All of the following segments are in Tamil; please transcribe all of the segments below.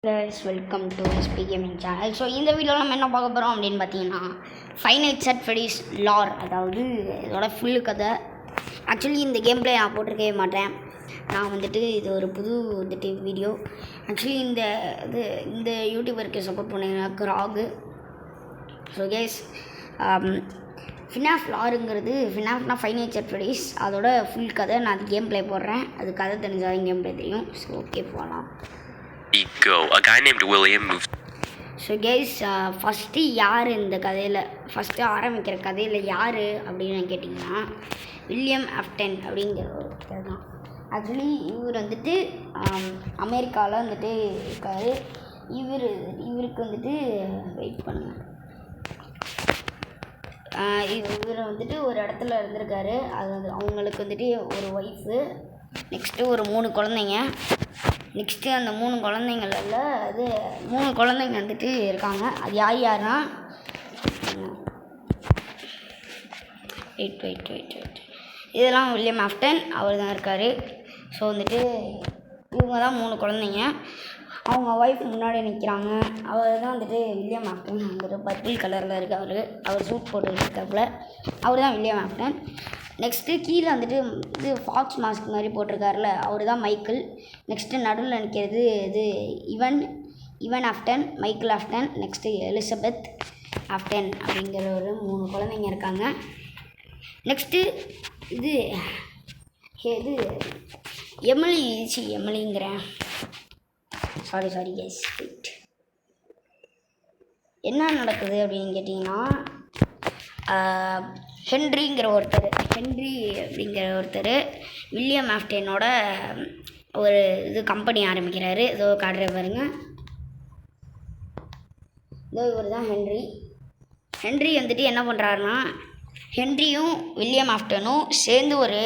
Guys welcome to SP gaming channel. So இந்த வீடியோவில் நம்ம என்ன பார்க்க போகிறோம் அப்படின்னு பார்த்தீங்கன்னா, ஃபைவ் நைட்ஸ் அட் ஃப்ரெடிஸ் லார், அதாவது இதோட ஃபுல்லு கதை. ஆக்சுவலி இந்த கேம் பிளே நான் போட்டிருக்கவே மாட்டேன். நான் இது ஒரு புது வீடியோ. ஆக்சுவலி இந்த யூடியூபருக்கு சப்போர்ட் பண்ணீங்கன்னா கிராகு. ஸோ கைஸ், ஃபினாஃப் லாருங்கிறது ஃபினாஃப்னா ஃபைவ் நைட்ஸ் அட் ஃப்ரெடிஸ், அதோட ஃபுல் கதை. நான் அது கேம் பிளே போடுறேன், அது கதை தெரிஞ்சாலும் கேம் பிளே தெரியும். ஸோ ஓகே, போகலாம். Go. A guy named William moved. So guys, first யார் இந்த கதையில், ஃபஸ்ட்டு ஆரம்பிக்கிற கதையில் யார் அப்படின்னு கேட்டிங்கன்னா, வில்லியம் ஆஃப்டன் அப்படிங்கிற ஒரு கதை தான். ஆக்சுவலி இவர் அமெரிக்காவில் இருக்கார். இவருக்கு வெயிட் பண்ணுங்கள். இவர் ஒரு இடத்துல இருந்திருக்காரு. அவங்களுக்கு ஒரு ஒய்ஃபு, நெக்ஸ்ட்டு ஒரு 3 குழந்தைங்க. நெக்ஸ்ட்டு அந்த 3 குழந்தைங்களில் 3 குழந்தைங்க இருக்காங்க. அது யாருன்னா, வெயிட் இதெல்லாம் வில்லியம் ஆஃப்டன் அவர் தான் இருக்கார். ஸோ இவங்க தான் 3 குழந்தைங்க. அவங்க ஒய்ஃப் முன்னாடி நிற்கிறாங்க. அவர் தான் வில்லியம் ஆஃப்டன். பர்பிள் கலரில் இருக்கார். அவர் சூட் போட்டு இருக்காப்புல. அவர் தான் வில்லியம் ஆஃப்டன். நெக்ஸ்ட்டு கீழே இது ஃபாக்ஸ் மாஸ்க் மாதிரி போட்டிருக்காருல, அவர் தான் மைக்கிள். நெக்ஸ்ட்டு நடுவில் நிற்கிறது இவன் often, Michael often, next Elizabeth often அப்படிங்கிற ஒரு 3 குழந்தைங்க இருக்காங்க. நெக்ஸ்ட்டு இது எமிலிங்கிறேன். Sorry guys. என்ன நடக்குது அப்படின்னு கேட்டிங்கன்னா, ஹென்றி அப்படிங்கிற ஒருத்தர் வில்லியம் ஆஃப்டனோட ஒரு கம்பெனி ஆரம்பிக்கிறாரு. இதோ காட்டுற பாருங்க. இதோ இவர் தான் ஹென்றி என்ன பண்ணுறாருன்னா, ஹென்ரியும் வில்லியம் ஆஃப்டனும் சேர்ந்து ஒரு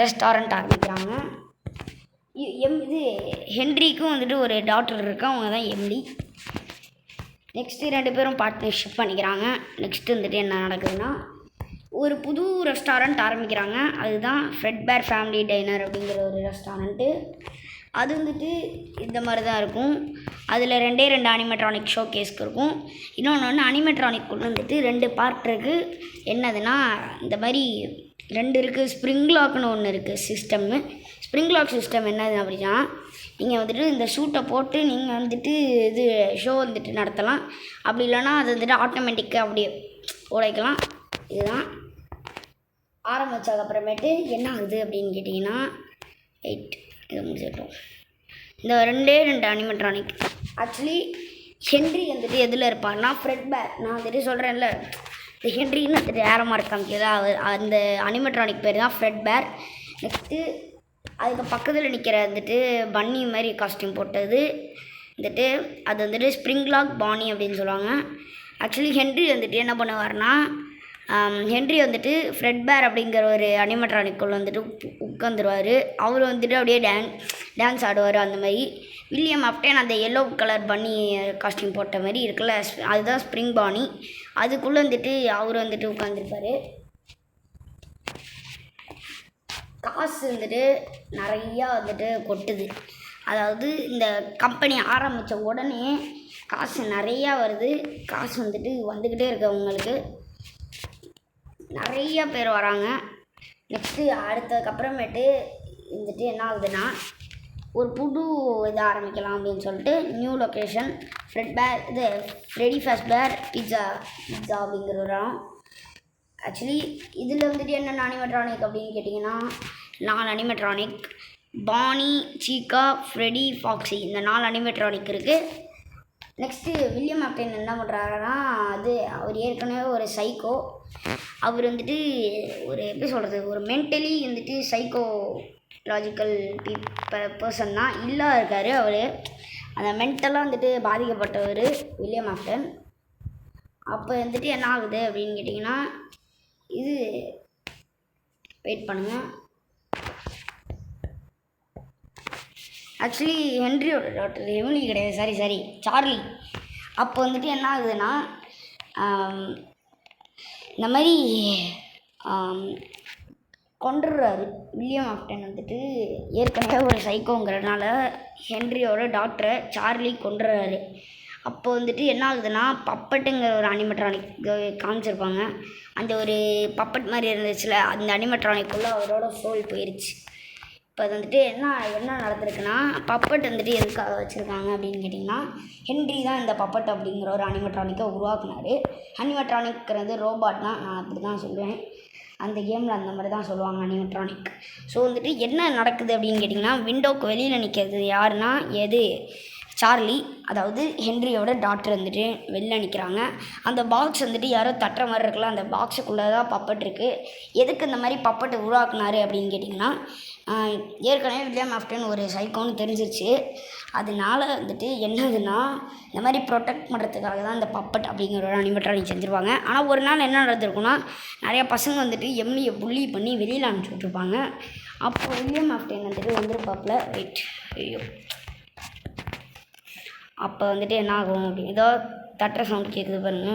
ரெஸ்டாரண்ட் ஆரம்பிக்கிறாங்க. ஹென்ரிக்கும் ஒரு டாக்டர் இருக்கு, அவங்க தான் எம்டி. நெக்ஸ்ட்டு 2 பேரும் பார்ட்னர்ஷிப் பண்ணிக்கிறாங்க. நெக்ஸ்ட்டு என்ன நடக்குதுன்னா, ஒரு புது ரெஸ்டாரண்ட் ஆரம்பிக்கிறாங்க. அதுதான் ஃப்ரெட்பேர் ஃபேமிலி டைனர் அப்படிங்கிற ஒரு ரெஸ்டாரண்ட்டு. அது இந்த மாதிரி தான் இருக்கும். அதில் 2 அனிமெட்ரானிக் ஷோ கேஸ்க்கு இருக்கும். இன்னொன்று அனிமெட்ரானிக்குள்ளே 2 பார்ட் இருக்குது. என்னதுன்னா, இந்த மாதிரி 2 இருக்குது. ஸ்ப்ரிங் லாக்னு ஒன்று இருக்குது சிஸ்டம்மு. ஸ்ப்ரிங் லாக் சிஸ்டம் என்னது அப்படின்னா, நீங்கள் இந்த ஷூட்டை போட்டு நீங்கள் இது ஷோ நடத்தலாம். அப்படி இல்லைன்னா அது ஆட்டோமேட்டிக்காக அப்படியே உடைக்கலாம். இதுதான் ஆரம்பித்ததுக்கப்புறமேட்டு என்ன ஆகுது அப்படின்னு கேட்டிங்கன்னா, இது முடிச்சிட்டோம். இந்த 2 அனிமெட்ரானிக். ஆக்சுவலி ஹென்றி எதில் இருப்பார்னா, ஃப்ரெட்பேர். நான் சொல்கிறேன்ல, இந்த ஹென்ரின்னு ஏரமாக இருக்காங்க. அந்த அனிமெட்ரானிக் பேர் தான் ஃப்ரெட்பேர். நெக்ஸ்ட்டு அதுக்கு பக்கத்தில் நிற்கிற பன்னி மாதிரி காஸ்டியூம் போட்டது அது ஸ்ப்ரிங் லாக் பானி அப்படின்னு சொல்லுவாங்க. ஆக்சுவலி ஹென்றி என்ன பண்ணுவார்னா, ஹென்றி ஃப்ரெட்பேர் அப்படிங்கிற ஒரு அனிமெட்ரானிக்குள்ளே உட்காந்துருவார். அவர் அப்படியே டான்ஸ் ஆடுவார். அந்த மாதிரி வில்லியம் ஆஃப்டன் அந்த எல்லோ கலர் பன்னி காஸ்டியூம் போட்ட மாதிரி இருக்குல்ல, அதுதான் ஸ்ப்ரிங் பானி. அதுக்குள்ளே அவர் உட்காந்துருப்பார். காசு நிறையா கொட்டுது. அதாவது இந்த கம்பெனி ஆரம்பித்த உடனே காசு நிறையா வருது. காசு வந்துக்கிட்டே இருக்கு. அவங்களுக்கு நிறையா பேர் வராங்க. நெக்ஸ்ட்டு அடுத்ததுக்கப்புறமேட்டு என்ன ஆகுதுன்னா, ஒரு புது இது ஆரம்பிக்கலாம் அப்படின்னு சொல்லிட்டு நியூ லொக்கேஷன் ஃப்ரெடி ஃபாஸ்பேர் பிட்ஸா அப்படிங்கிற ஒரு இடம். ஆக்சுவலி இதில் என்னென்ன அனிமெட்ரானிக் அப்படின்னு கேட்டிங்கன்னா, 4 அனிமெட்ரானிக், பானி, சீக்கா, ஃப்ரெடி, ஃபாக்ஸி, இந்த 4 அனிமெட்ரானிக் இருக்குது. நெக்ஸ்ட்டு வில்லியம் ஆஃப்டன் என்ன பண்ணுறாருன்னா, அவர் ஏற்கனவே ஒரு சைக்கோ. அவர் ஒரு எப்படி சொல்கிறது, ஒரு மென்டலி சைக்கோலாஜிக்கல் பர்சன் தான் இருக்கார். அவர் அந்த மென்டலாக பாதிக்கப்பட்டவர் வில்லியம் ஆஃப்டன். அப்போ என்ன ஆகுது அப்படின்னு கேட்டிங்கன்னா, இது வெயிட் பண்ணுங்கள். ஆக்சுவலி ஹென்ரியோட டாக்டர் எமிலி கிடையாது, சாரி சார்லி. அப்போ என்ன ஆகுதுன்னா, இந்த மாதிரி கொன்றுறாரு. வில்லியம் ஆஃப்டன் ஏற்கனவே ஒரு சைக்கோங்கிறதுனால ஹென்ரியோட டாக்டரை சார்லி கொன்றுறாரு. அப்போ வந்துட்டு என்ன ஆகுதுன்னா பப்பட்டுங்கிற ஒரு அனிமெட்ரானிக் காமிச்சிருப்பாங்க. அந்த ஒரு பப்பட் மாதிரி இருந்துச்சுல, அந்த அனிமெட்ரானிக்குள்ளே அவரோட சோல் போயிடுச்சு. இப்போ அது வந்துட்டு என்ன நடந்திருக்குன்னா பப்பட் வந்துட்டு எதுக்காக வச்சுருக்காங்க அப்படின்னு கேட்டிங்கன்னா ஹென்றி தான் இந்த பப்பட் அப்படிங்கிற ஒரு அனிமெட்ரானிக்கை உருவாக்குனார். அனிமெட்ரானிக்கிறது ரோபாட் தான், நான் அப்படி தான் சொல்லுவேன். அந்த கேமில் அந்த மாதிரி தான் சொல்லுவாங்க அனிமெட்ரானிக். ஸோ வந்துட்டு என்ன நடக்குது அப்படின்னு கேட்டிங்கன்னா விண்டோவுக்கு வெளியில் நிற்கிறது யாருன்னா சார்லி, அதாவது ஹென்ரியோட டாக்டர் வந்துட்டு வெளில நிற்கிறாங்க. அந்த பாக்ஸ் வந்துட்டு யாரோ தட்டுற மாதிரி இருக்குல்ல, அந்த பாக்ஸுக்குள்ளே தான் பப்பட் இருக்குது. எதுக்கு இந்த மாதிரி பப்பட்டை உருவாக்குனாரு அப்படின்னு கேட்டிங்கன்னா ஏற்கனவே வில்லியம் ஆஃப்டன் ஒரு சைக்கோன்னு தெரிஞ்சிருச்சு. அதனால வந்துட்டு என்னதுன்னா இந்த மாதிரி ப்ரொடெக்ட் பண்ணுறதுக்காக தான் இந்த பப்பட் அப்படிங்கிற ஒரு அனிமெட்ரானிக் செஞ்சுருப்பாங்க. ஆனால் ஒரு நாள் என்ன நடந்திருக்குன்னா நிறையா பசங்க வந்துட்டு எம்லியை புள்ளி பண்ணி வெளியில் அனுப்பிச்சி விட்ருப்பாங்க. அப்போ வில்லியம் ஆஃப்டன் வந்துட்டு வந்துருப்பாப்பில் ஐயோ அப்போ வந்துட்டு என்ன ஆகும் அப்படின்னு ஏதோ தட்டுற சவுண்ட் கேட்குது பாருங்க.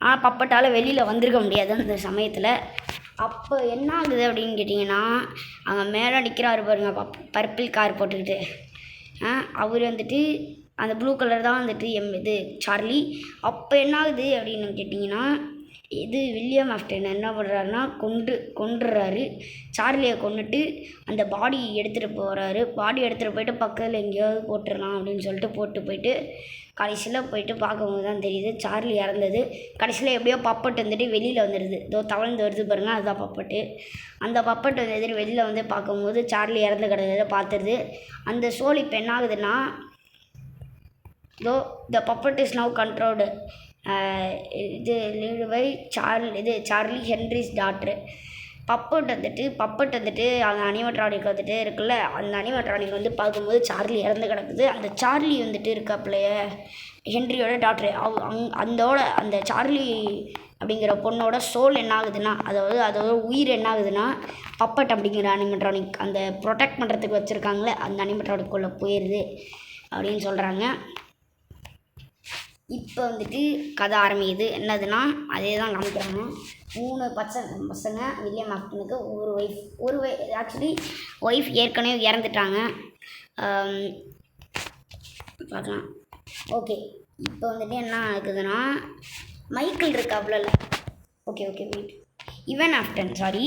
ஆனால் பப்பட்டால் வெளியில் வந்திருக்க முடியாது அந்த சமயத்தில். அப்போ என்ன ஆகுது அப்படின்னு கேட்டிங்கன்னா அங்கே மேலே நிற்கிறாரு பாருங்க பர்பிள் கார் போட்டுக்கிட்டு. அவர் வந்துட்டு அந்த ப்ளூ கலர் தான் வந்துட்டு சார்லி. அப்போ என்ன ஆகுது அப்படின்னு கேட்டிங்கன்னா வில்லியம் ஆஃப்டன் என்ன பண்ணுறாருன்னா கொன்றுறாரு. சார்லியை கொண்டுட்டு அந்த பாடி எடுத்துகிட்டு போகிறாரு. பாடி எடுத்துகிட்டு போயிட்டு பக்கத்தில் எங்கேயாவது போட்டுடலாம் அப்படின்னு சொல்லிட்டு போட்டு போயிட்டு கடைசியில் போயிட்டு பார்க்கும்போது தான் தெரியுது சார்லி இறந்தது. கடைசியில் எப்படியோ பப்பட் வந்துட்டு வெளியில் வந்துடுது. இதோ தவழ்ந்து வருது பாருங்கள், அதுதான் பப்பட்டு. அந்த பப்பட் வந்துட்டு வெளியில் வந்து பார்க்கும்போது சார்லி இறந்து கிடக்கிறத பார்த்துருது. அந்த சோல் இப்போ என்ன ஆகுதுன்னா the puppet is now controlled led by Charlie Henry's daughter. Puppet வந்துட்டு அந்த அனிமெட்ரானிக் வந்துட்டு இருக்குல்ல, அந்த அனிமெட்ரானிக் வந்து பார்க்கும்போது சார்லி இறந்து கிடக்குது. அந்த சார்லி வந்துட்டு இருக்காப்புலையே ஹென்ரியோட டாக்டரு அந்த சார்லி அப்படிங்கிற பொண்ணோட சோல் என்ன ஆகுதுன்னா அதோட உயிர் என்ன ஆகுதுன்னா பப்பட் அப்படிங்கிற அனிமெட்ரானிக் அந்த ப்ரொடெக்ட் பண்ணுறதுக்கு வச்சுருக்காங்களே அந்த அனிமெட்ரானிக்குள்ளே போயிடுது அப்படின்னு சொல்கிறாங்க. இப்போ வந்துட்டு கதை ஆரம்பிக்குது. என்னதுன்னா அதே தான் காமிக்கிறாங்க. 3 பசங்க வில்லியம் ஆஃப்டனுக்கு ஒரு ஆக்சுவலி ஒய்ஃப் ஏற்கனவே இறந்துட்டாங்க. பார்க்கலாம். ஓகே, இப்போ வந்துட்டு என்ன ஆகுதுன்னா மைக்கேல் இருக்காப்புல. ஓகே வெயிட், இவன் ஆஃப்டன் சாரி,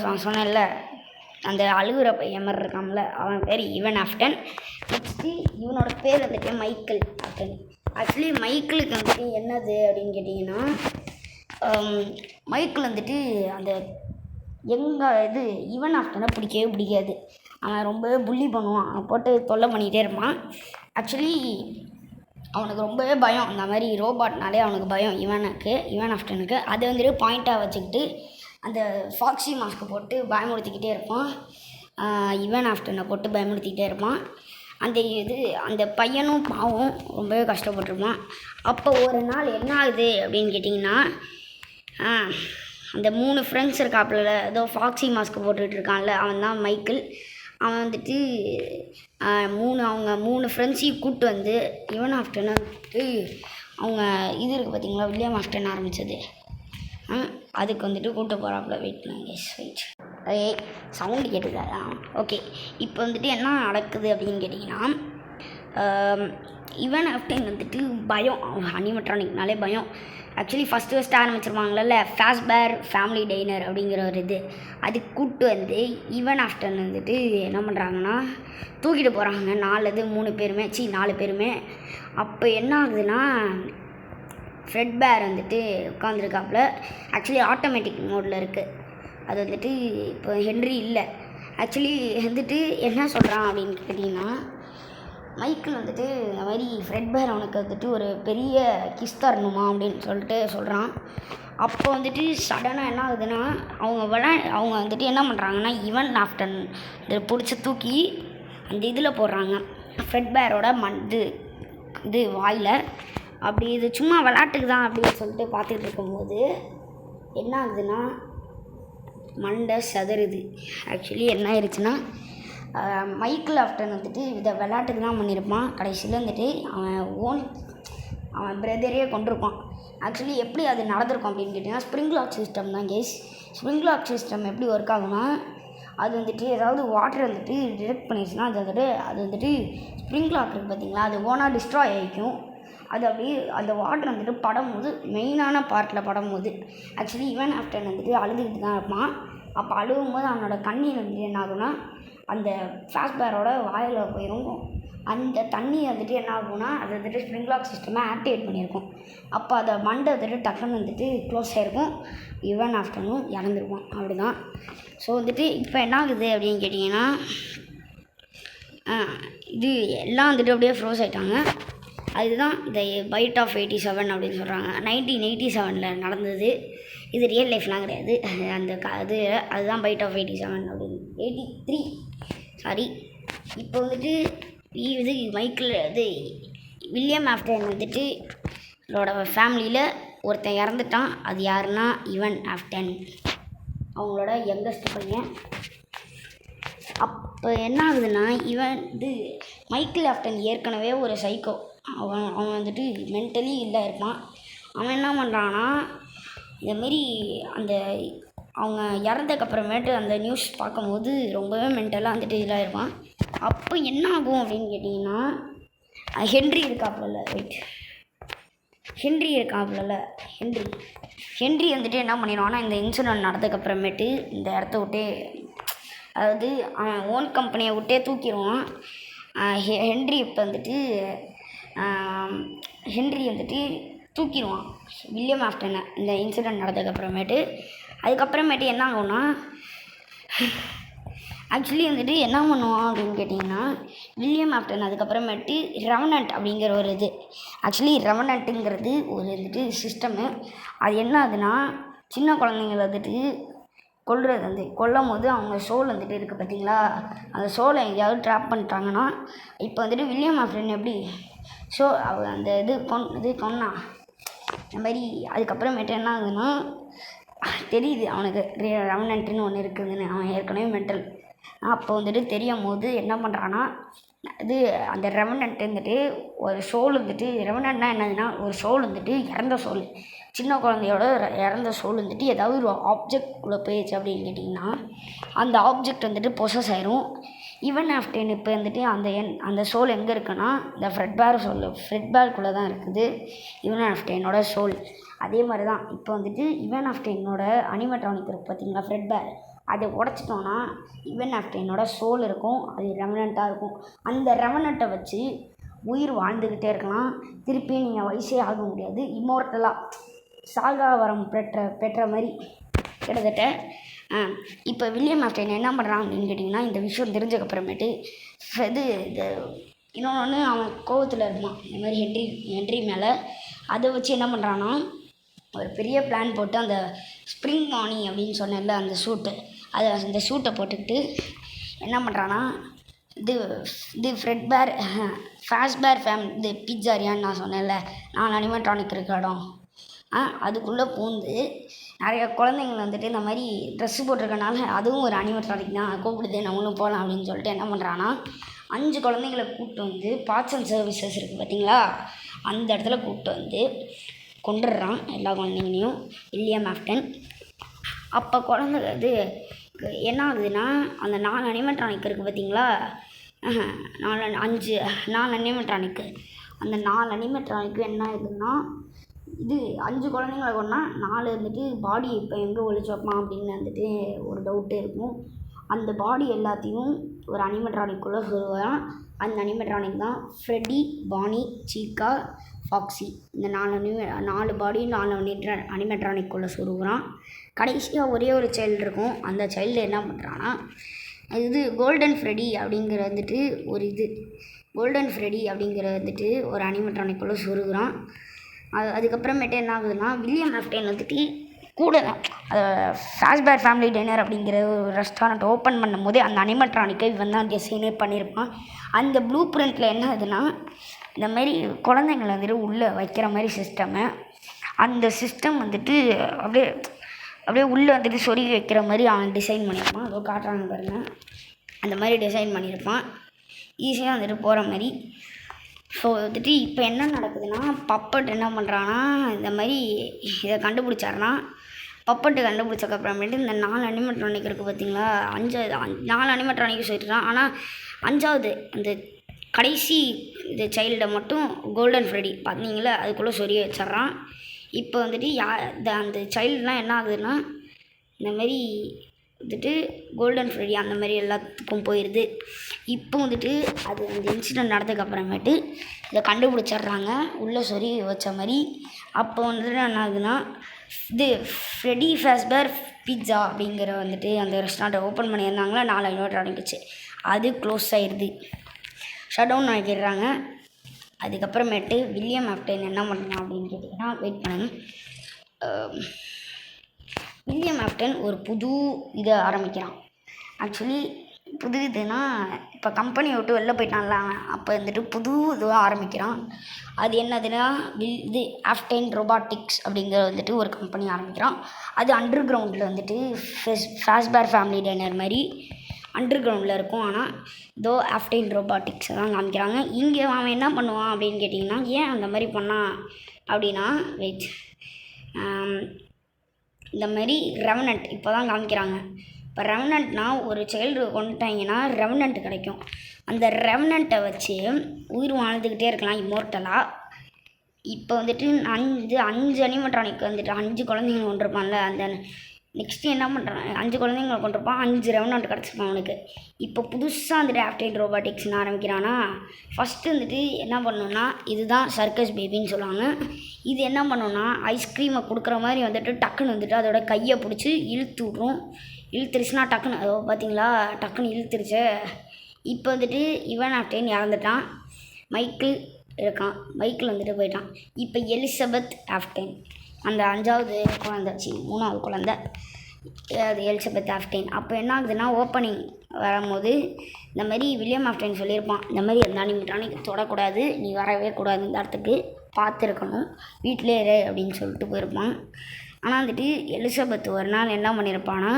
நான் சொன்னேன்ல அந்த அழுகுற பையன் மாதிரி இருக்கான்ல, அவன் பேர் இவன் ஆஃப்டன். நெக்ஸ்ட்டு இவனோட பேர் வந்துட்டு மைக்கேல் ஆஃப்டன். ஆக்சுவலி மைக்கேலுக்கு வந்துட்டு என்னது அப்படின்னு கேட்டிங்கன்னா மைக்கேல் வந்துட்டு அந்த இவன் ஆஃப்டனை பிடிக்காது. அவன் ரொம்பவே புள்ளி பண்ணுவான், அவன் போட்டு தொல்லை பண்ணிகிட்டே இருப்பான். ஆக்சுவலி அவனுக்கு ரொம்பவே பயம், அந்த மாதிரி ரோபாட்னாலே அவனுக்கு பயம் இவன் ஆஃப்டனுக்கு. அதை வந்துட்டு பாயிண்ட்டாக வச்சுக்கிட்டு அந்த ஃபாக்ஸி மாஸ்க்கு போட்டு பயமுறுத்திக்கிட்டே இருப்பான். இவன் ஆஃப்டனை போட்டு பயமுறுத்திக்கிட்டே இருப்பான். அந்த பையனும் பாவம் ரொம்பவே கஷ்டப்பட்டுருப்பான். அப்போ ஒரு நாள் என்ன ஆகுது அப்படின்னு கேட்டிங்கன்னா அந்த 3 ஃப்ரெண்ட்ஸ் இருக்காப்புல, ஏதோ ஃபாக்ஸி மாஸ்க்கு போட்டுக்கிட்டு இருக்கான்ல, அவன் தான் மைக்கேல். அவன் வந்துட்டு அவங்க 3 ஃப்ரெண்ட்ஸையும் கூப்பிட்டு வந்து இவன் ஆஃப்டனை வந்துட்டு அவங்க இருக்குது பார்த்தீங்களா வில்லியம் ஆஃப்டன் ஆரம்பித்தது, அதுக்கு வந்துட்டு கூப்பிட்டு போகிறாப்புல. வெயிட் சவுண்டு கேட்டுதா? ஓகே, இப்போ வந்துட்டு என்ன நடக்குது அப்படின்னு கேட்டிங்கன்னா இவன் ஆஃப்டன் வந்துட்டு பயம், அனிமெட்ரானிக்னாலே பயம். ஆக்சுவலி ஃபஸ்ட்டு ஆரம்பிச்சிருவாங்கள்ல ஃபேஸ்பேர் ஃபேமிலி டைனர் அப்படிங்கிற ஒரு அதுக்கு கூப்பிட்டு வந்து இவன் ஆஃப்டன் வந்துட்டு என்ன பண்ணுறாங்கன்னா தூக்கிட்டு போகிறாங்க 4 பேருமே. அப்போ என்ன ஆகுதுன்னா ஃப்ரெட்பேர் வந்துட்டு உட்காந்துருக்காப்புல. ஆக்சுவலி ஆட்டோமேட்டிக் மோடில் இருக்குது. அது வந்துட்டு இப்போ ஹென்றி இல்லை. ஆக்சுவலி வந்துட்டு என்ன சொல்கிறான் அப்படின்னு கேட்டிங்கன்னா மைக்கேல் வந்துட்டு இந்த மாதிரி ஃப்ரெட்பேர் அவனுக்கு வந்துட்டு ஒரு பெரிய கிஸ் தரணுமா அப்படின்னு சொல்லிட்டு சொல்கிறான். அப்போ வந்துட்டு சடனாக என்ன ஆகுதுன்னா அவங்க வந்துட்டு என்ன பண்ணுறாங்கன்னா இவன் ஆஃப்டன் பிடிச்சி தூக்கி அந்த இதில் போடுறாங்க ஃப்ரெட்பேரோட வாயில். அப்படி இது சும்மா விளாட்டுக்கு தான் அப்படின்னு சொல்லிட்டு பார்த்துட்டு இருக்கும்போது என்ன ஆகுதுன்னா மண்டை சதறுது. ஆக்சுவலி என்ன ஆயிடுச்சுன்னா மைக்கேல் ஆஃப்டன் வந்துட்டு இதை விளாட்டுக்கு தான் பண்ணியிருப்பான். கடைசியில் வந்துட்டு அவன் பிரதரையே கொண்டிருப்பான். ஆக்சுவலி எப்படி அது நடந்திருக்கும் அப்படின்னு கேட்டிங்கன்னா ஸ்ப்ரிங் லாக் சிஸ்டம் தான் கேஸ். ஸ்ப்ரிங் லாக் சிஸ்டம் எப்படி ஒர்க் ஆகுனா அது வந்துட்டு ஏதாவது வாட்டர் வந்துட்டு டிடெக்ட் பண்ணிடுச்சுன்னா அது வந்துட்டு ஸ்ப்ரிங் லாக் இருக்குது பார்த்தீங்களா, அது ஓனாக டிஸ்ட்ராய் ஆகிக்கும். அது அப்படியே அந்த வாட்டர் வந்துட்டு படும்போது மெயினான பார்ட்டில் படும்போது ஆக்சுவலி ஈவன் ஆஃப்டர் வந்துட்டு அழுதுகிட்டு தான் இருப்பான். அப்போ அழுகும்போது அவனோட கண்ணீர் வந்துட்டு என்ன ஆகும்னா அந்த ஃபாஸ்பேரோட வாயில் போயிடும். அந்த தண்ணி வந்துட்டு என்ன ஆகும்னா அது வந்துட்டு ஸ்ப்ரிங்க்லாக் சிஸ்டமை ஆக்டிவேட் பண்ணியிருக்கும். அப்போ அதை மண்டை வந்துட்டு டக்குன்னு வந்துட்டு க்ளோஸ் ஆகிருக்கும். ஈவன் ஆஃப்டர்னும் இறந்துருக்கும். அப்படி தான். ஸோ வந்துட்டு இப்போ என்ன ஆகுது அப்படின்னு கேட்டிங்கன்னா இது எல்லாம் வந்துட்டு அப்படியே ஃப்ரோஸ் ஆகிட்டாங்க. அதுதான் இந்த பைட் ஆஃப் 87 அப்படின்னு சொல்கிறாங்க. 1987 நடந்தது. இது ரியல் லைஃப்லாம் கிடையாது. அந்த அதுதான் பைட் ஆஃப் 87 அப்படின்னு 83 சாரி. இப்போ வந்துட்டு இது மைக்கிள் வில்லியம் ஆஃப்டன் வந்துட்டு அவரோட ஃபேமிலியில் ஒருத்தன் இறந்துட்டான். அது யாருன்னா ஈவன் ஆஃப்டன், அவங்களோட யங்கஸ்ட் பையன். அப்போ என்ன ஆகுதுன்னா மைக்கேல் ஆஃப்டன் ஏற்கனவே ஒரு சைக்கோ. அவன் வந்துட்டு மென்டலி இல்லை இருப்பான். அவன் என்ன பண்ணுறான்னா இந்தமாரி அவங்க இறந்ததுக்கப்புறமேட்டு அந்த நியூஸ் பார்க்கும்போது ரொம்பவே மென்டலாக வந்துட்டு இதாக இருப்பான். அப்போ என்ன ஆகும் அப்படின்னு கேட்டிங்கன்னா ஹென்றி இருக்காப்புல ஹென்றி வந்துட்டு என்ன பண்ணிடுவான்னா இந்த இன்சிடென்ட் நடந்ததுக்கப்புறமேட்டு இந்த இடத்த விட்டே, அதாவது அவன் ஓன் கம்பெனியை விட்டே தூக்கிடுவான். ஹென்றி வந்துட்டு தூக்கிடுவான் வில்லியம் ஆஃப்டனை இந்த இன்சிடென்ட் நடந்ததுக்கப்புறமேட்டு. அதுக்கப்புறமேட்டு என்ன ஆகும்னா ஆக்சுவலி வந்துட்டு என்ன பண்ணுவான் அப்படின்னு கேட்டிங்கன்னா வில்லியம் ஆஃப்டன் அதுக்கப்புறமேட்டு ரெவனண்ட் அப்படிங்கிற ஒரு ஆக்சுவலி ரெவனண்ட்டுங்கிறது ஒரு வந்துட்டு சிஸ்டமு. அது என்ன ஆகுதுன்னா சின்ன குழந்தைங்கள வந்துட்டு கொல்லும் போது அவங்க சோல் வந்துட்டு இருக்குது பார்த்தீங்களா, அந்த சோலை எங்கேயாவது ட்ராப் பண்ணிட்டாங்கன்னா இப்போ வந்துட்டு வில்லியம் ஆஃப்டன் எப்படி அந்த கொன்னான் இந்த மாதிரி. அதுக்கப்புறமேட்டு என்ன ஆகுதுன்னா தெரியுது அவனுக்கு ரெவனண்ட்டுன்னு ஒன்று இருக்குதுன்னு. அவன் ஏற்கனவே மென்டல். அப்போ வந்துட்டு தெரியும் போது என்ன பண்ணுறான்னா அந்த ரெவனண்ட் வந்துட்டு ஒரு சோல் வந்துட்டு, ரெவனண்ட்னா என்னதுன்னா ஒரு சோல் வந்துட்டு இறந்த சோல், சின்ன குழந்தையோட இறந்த சோல் வந்துட்டு ஏதாவது ஒரு ஆப்ஜெக்ட்குள்ளே போயிடுச்சு அப்படின்னு கேட்டிங்கன்னா அந்த ஆப்ஜெக்ட் வந்துட்டு பொசஸ் ஆயிரும். ஈவன் ஆஃப்டன் இப்போ வந்துட்டு அந்த சோல் எங்கே இருக்குன்னா இந்த ஃப்ரெட்பேருக்குள்ளே தான் இருக்குது ஈவன் ஆஃப்டனோட சோல். அதே மாதிரி தான் இப்போ வந்துட்டு ஈவன் ஆஃப்டனோட அனிமேட்ரானிக் இருக்குது பார்த்தீங்களா ஃப்ரெட்பேர், அதை உடச்சிட்டோன்னா ஈவன் ஆஃப்டனோட சோல் இருக்கும். அது ரெவனண்ட்டாக இருக்கும். அந்த ரெவனண்ட்டை வச்சு உயிர் வாழ்ந்துக்கிட்டே இருக்கலாம். திருப்பி நீங்கள் வயசே ஆக முடியாது. இம்மோர்ட்டலாக சாகா வரம் பெற்ற மாதிரி கிட்டத்தட்ட. இப்போ வில்லியம் ஆஃப்டன் என்ன பண்ணுறான் அப்படின்னு கேட்டிங்கன்னா இந்த விஷயம் தெரிஞ்சக்கப்புறமேட்டு இன்னொன்று அவன் கோவத்தில் இருப்பான் இந்த மாதிரி ஹென்றி மேலே. அதை வச்சு என்ன பண்ணுறான்னா ஒரு பெரிய பிளான் போட்டு அந்த ஸ்ப்ரிங் மானி அப்படின்னு சொன்னேன்ல அந்த அந்த சூட்டை போட்டுக்கிட்டு என்ன பண்ணுறான்னா ஃபாஸ்பேர் பிட்சாரியான்னு நான் சொன்னேன்ல, நான் அனிமேட்ரானிக் இருக்க இடம், அதுக்குள்ளே பூந்து நிறைய குழந்தைங்கள் வந்துட்டு இந்த மாதிரி ட்ரெஸ்ஸு போட்டிருக்கனால அதுவும் ஒரு அனிமேட்ரானிக் தான் கூப்பிடுது, நம்மளும் போகலாம் அப்படின்னு சொல்லிட்டு என்ன பண்ணுறான்னா 5 குழந்தைங்களை கூப்பிட்டு வந்து பார்ட்ஸ் அண்ட் சர்வீசஸ் இருக்குது பார்த்தீங்களா, அந்த இடத்துல கூப்பிட்டு வந்து கொண்டுடுறான் எல்லா குழந்தைங்களையும் வில்லியம் ஆஃப்டன். அப்போ குழந்தை என்ன ஆகுதுன்னா அந்த 4 அனிமேட்ரானிக் இருக்குது பார்த்தீங்களா, 4 அனிமேட்ரானிக்கு, அந்த 4 அனிமேட்ரானிக்கு என்ன ஆகுதுன்னா 5 குழந்தைங்களை கொண்டா 4 வந்துட்டு பாடி இப்போ எங்கே ஒழிச்சு வைப்பான் அப்படின்னு வந்துட்டு ஒரு டவுட்டு இருக்கும். அந்த பாடி எல்லாத்தையும் ஒரு அனிமேட்ரானிக்குள்ளே சொல்லுவான். அந்த அனிமேட்ரானிக் தான் ஃப்ரெட்டி, பானி, சீக்கா, ஃபாக்ஸி. இந்த 4 பாடி 4 அனிமேட்ரானிக்குள்ளே சொல்லுவான். கடைசியாக ஒரே ஒரு சைல்டு இருக்கும். அந்த சைல்டு என்ன பண்ணுறான்னா கோல்டன் ஃப்ரெடி அப்படிங்கிற வந்துட்டு ஒரு அனிமேட்ரானிக்குள்ளே சொருகிறான். அதுக்கப்புறமேட்டு என்ன ஆகுதுன்னா வில்லியம் ஆஃப்டன் வந்துட்டு கூட ஃபாஸ்பேர் ஃபேமிலி டின்னர் அப்படிங்கிற ஒரு ரெஸ்டாரண்ட் ஓப்பன் பண்ணும் போதே அந்த அனிமேட்ரானிக்கை இவன் தான் டிசைனே பண்ணியிருப்பான். அந்த ப்ளூ பிரிண்டில் என்ன ஆகுதுன்னா இந்த மாதிரி குழந்தைங்களை வந்துட்டு உள்ளே வைக்கிற மாதிரி சிஸ்டமு, அந்த சிஸ்டம் வந்துட்டு அப்படியே உள்ளே வந்துட்டு சொருகி வைக்கிற மாதிரி அவன் டிசைன் பண்ணியிருப்பான். அதோ காட்டுறாங்க பாருங்கள், அந்த மாதிரி டிசைன் பண்ணியிருப்பான் ஈஸியாக வந்துட்டு போகிற மாதிரி. ஸோ வந்துட்டு இப்போ என்ன நடக்குதுன்னா பப்பட் என்ன பண்ணுறான்னா இந்த மாதிரி இதை கண்டுபிடிச்சாருன்னா பப்பட்டு கண்டுபிடிச்சக்கப்புறமேட்டு இந்த 4 அனிமேட்ரானிக் இருக்குது பார்த்தீங்களா, 4 அனிமேட்ரானிக் சொல்லிட்டுறான். ஆனால் 5வது அந்த கடைசி இந்த சைல்டை மட்டும் கோல்டன் ஃப்ரெடி பார்த்தீங்களா அதுக்குள்ளே சொரிய வச்சிட்றான். இப்போ வந்துட்டு அந்த சைல்டுலாம் என்ன ஆகுதுன்னா இந்த மாதிரி வந்துட்டு கோல்டன் ஃப்ரெடி அந்த மாதிரி எல்லாத்துக்கும் போயிடுது. இப்போ வந்துட்டு அது அந்த இன்சிடெண்ட் நடந்ததுக்கப்புறமேட்டு இதை கண்டுபிடிச்சிட்றாங்க உள்ளே சொறி வச்ச மாதிரி. அப்போ வந்துட்டு என்ன ஆகுதுன்னா இது ஃப்ரெடி ஃபேஸ்பர் பீட்சா அப்படிங்கிற வந்துட்டு அந்த ரெஸ்டாரண்ட்டை ஓப்பன் பண்ணியிருந்தாங்களா 4 அனிமேட்ரானிக் வச்சு, அது க்ளோஸ் ஆகிடுது, ஷட் டவுன் ஆக்கிடுறாங்க. அதுக்கப்புறமேட்டு வில்லியம் ஆஃப்டன் என்ன பண்ணுறான் அப்படின்னு கேட்டிங்கன்னா, வெயிட் பண்ணுங்க. வில்லியம் ஆஃப்டன் ஒரு புது இதை ஆரம்பிக்கிறான். ஆக்சுவலி புது இதுனா இப்போ கம்பெனியை விட்டு வெளில போயிட்டான்ல அப்போ வந்துட்டு புது இதுவாக ஆரம்பிக்கிறான். அது என்னதுன்னா இது ஆஃப்டன் ரோபாட்டிக்ஸ் அப்படிங்கிற வந்துட்டு ஒரு கம்பெனி ஆரம்பிக்கிறான். அது அண்டர் கிரவுண்டில் வந்துட்டு ஃபேஸ்பேர் ஃபேமிலி டைனர் மாதிரி அண்டர் கிரவுண்டில் இருக்கும். ஆனால் இதோ ஆஃப்டன் ரோபாட்டிக்ஸை தான் காமிக்கிறாங்க. இங்கே அவன் என்ன பண்ணுவான் அப்படின்னு கேட்டிங்கன்னா, ஏன் அந்த மாதிரி பண்ணான் அப்படின்னா வெயிட் இந்த மாதிரி ரெவனண்ட் இப்போ தான் காமிக்கிறாங்க. இப்போ ரெவனண்ட்னா ஒரு சைல்டு கொண்டுட்டாங்கன்னா ரெவனண்ட் கிடைக்கும். அந்த ரெவனண்ட்டை வச்சு உயிர் வாழ்ந்துக்கிட்டே இருக்கலாம் இம்மோர்ட்டலாக. இப்போ வந்துட்டு 5 அனிமேட்ரானிக் வந்துட்டு 5 குழந்தைங்க கொண்டிருப்பான்ல, அந்த நெக்ஸ்ட்டு என்ன பண்ணுறான் 5 குழந்தைங்களை கொண்டிருப்பான், 5 ரெவனண்ட் கிடச்சிருப்பான் அவனுக்கு. இப்போ புதுசாக வந்துட்டு ஆஃப்டன் ரோபாட்டிக்ஸ்னு ஆரம்பிக்கிறான்னா ஃபஸ்ட்டு வந்துட்டு என்ன பண்ணணுன்னா இதுதான் சர்க்கஸ் பேபின்னு சொல்லுவாங்க. இது என்ன பண்ணணுன்னா ஐஸ்கிரீமை கொடுக்குற மாதிரி வந்துட்டு டக்குன்னு வந்துட்டு அதோட கையை பிடிச்சி இழுத்து விட்ரும். இழுத்துருச்சுன்னா டக்குன்னு அதோ பார்த்தீங்களா டக்குன்னு இழுத்துருச்சு. இப்போ வந்துட்டு இவன் ஆஃப்டன் இறந்துட்டான், மைக்கிள் இருக்கான், மைக்கிள் வந்துட்டு போயிட்டான். இப்போ எலிசபெத் ஆஃப்டன் அந்த 5வது குழந்தை 3வது குழந்தை அது எலிசபெத் ஆஃப்டன். அப்போ என்ன ஆகுதுன்னா ஓப்பனிங் வரும்போது இந்த மாதிரி வில்லியம் ஆஃப்டன் சொல்லியிருப்பான், இந்த மாதிரி எந்த அனிமேட்ரானிக் தொடக்கூடாது, நீ வரவே கூடாது இந்த இடத்துக்கு, பார்த்துருக்கணும், வீட்டிலே இரு அப்படின்னு சொல்லிட்டு போயிருப்பான். ஆனால் வந்துட்டு எலிசபெத் ஒரு நாள் என்ன பண்ணியிருப்பான்னா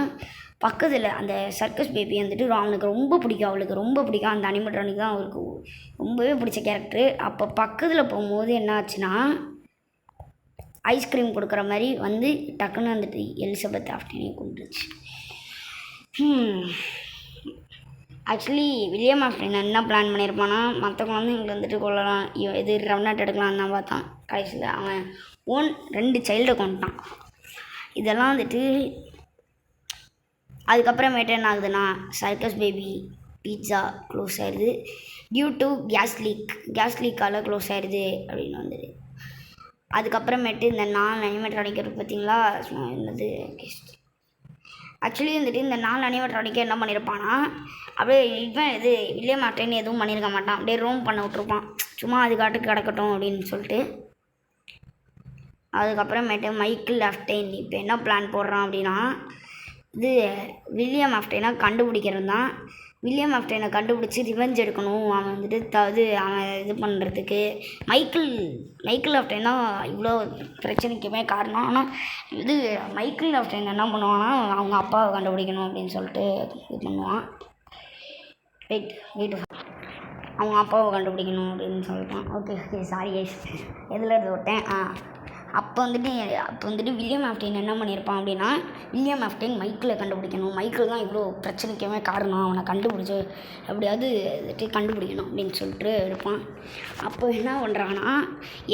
பக்கத்தில் அந்த சர்க்கஸ் பேபி வந்துட்டு அவனுக்கு ரொம்ப பிடிக்கும், அவளுக்கு ரொம்ப பிடிக்கும் அந்த அனிமேட்ரானிக் தான் அவருக்கு ரொம்பவே பிடிச்ச கேரக்டரு. அப்போ பக்கத்தில் போகும்போது என்ன ஆச்சுன்னா ஐஸ்கிரீம் கொடுக்குற மாதிரி வந்து டக்குன்னு வந்துட்டு எலிசபெத் ஆஃப்டனே கொண்டுருச்சு. ஆக்சுவலி வில்லியம் ஆஃப்டன் என்ன பிளான் பண்ணியிருப்பான்னா மற்ற குழந்தைங்களை வந்துட்டு கொள்ளலாம், இது ரெவனண்ட் எடுக்கலான்னு தான் பார்த்தான். கடைசியில் அவன் 2 சைல்டை கொண்டுட்டான். இதெல்லாம் வந்துட்டு அதுக்கப்புறமேட்டு என்ன ஆகுதுன்னா சர்க்கஸ் பேபி பீட்சா க்ளோஸ் ஆயிடுது டியூ டு கேஸ் லீக்கால் க்ளோஸ் ஆயிடுது அப்படின்னு வந்துடுது. அதுக்கப்புறமேட்டு இந்த 4 அனிமேட்ரானிக் இருக்குது பார்த்தீங்களா, என்னது ஆக்சுவலி வந்துட்டு இந்த 4 அனிமேட்ரானிக்கை என்ன பண்ணியிருப்பான்னா அப்படியே இவன் வில்லியம் ஆஃப்டன் எதுவும் பண்ணியிருக்க மாட்டான், அப்படியே ரோம் பண்ண விட்ருப்பான், சும்மா அதுக்காட்டுக்கு கிடக்கட்டும் அப்படின்னு சொல்லிட்டு. அதுக்கப்புறமேட்டு மைக்கிள் ஆஃப்டன் இப்போ என்ன பிளான் போடுறான் அப்படின்னா இது வில்லியம் ஆஃப்டனை கண்டுபிடிக்கிறது தான். வில்லியம் ஆஃப்டனை கண்டுபிடிச்சி ரிவெஞ்ச் எடுக்கணும் அவன் வந்துட்டு அவன் இது பண்ணுறதுக்கு. மைக்கிள் ஆஃப்டன் தான் இவ்வளோ பிரச்சனைக்குமே காரணம். ஆனால் மைக்கிள் ஆஃப்டன் என்ன பண்ணுவான்னா அவங்க அப்பாவை கண்டுபிடிக்கணும் அப்படின்னு சொல்லிட்டு இது பண்ணுவான். வெயிட் அவங்க அப்பாவை கண்டுபிடிக்கணும் அப்படின்னு சொல்லிட்டான். ஓகே சாரி கைஸ், எதில் எடுத்து விட்டேன். அப்போ வந்துட்டு வில்லியம் ஆஃப்டன் என்ன பண்ணியிருப்பான் அப்படின்னா வில்லியம் ஆஃப்டன் மைக்கிளை கண்டுபிடிக்கணும், மைக்கிள் தான் இவ்வளோ பிரச்சனைக்குமே காரணம், அவனை கண்டுபிடிச்சி எப்படியாவது கண்டுபிடிக்கணும் அப்படின்னு சொல்லிட்டு இருப்பான். அப்போ என்ன பண்ணுறான்னா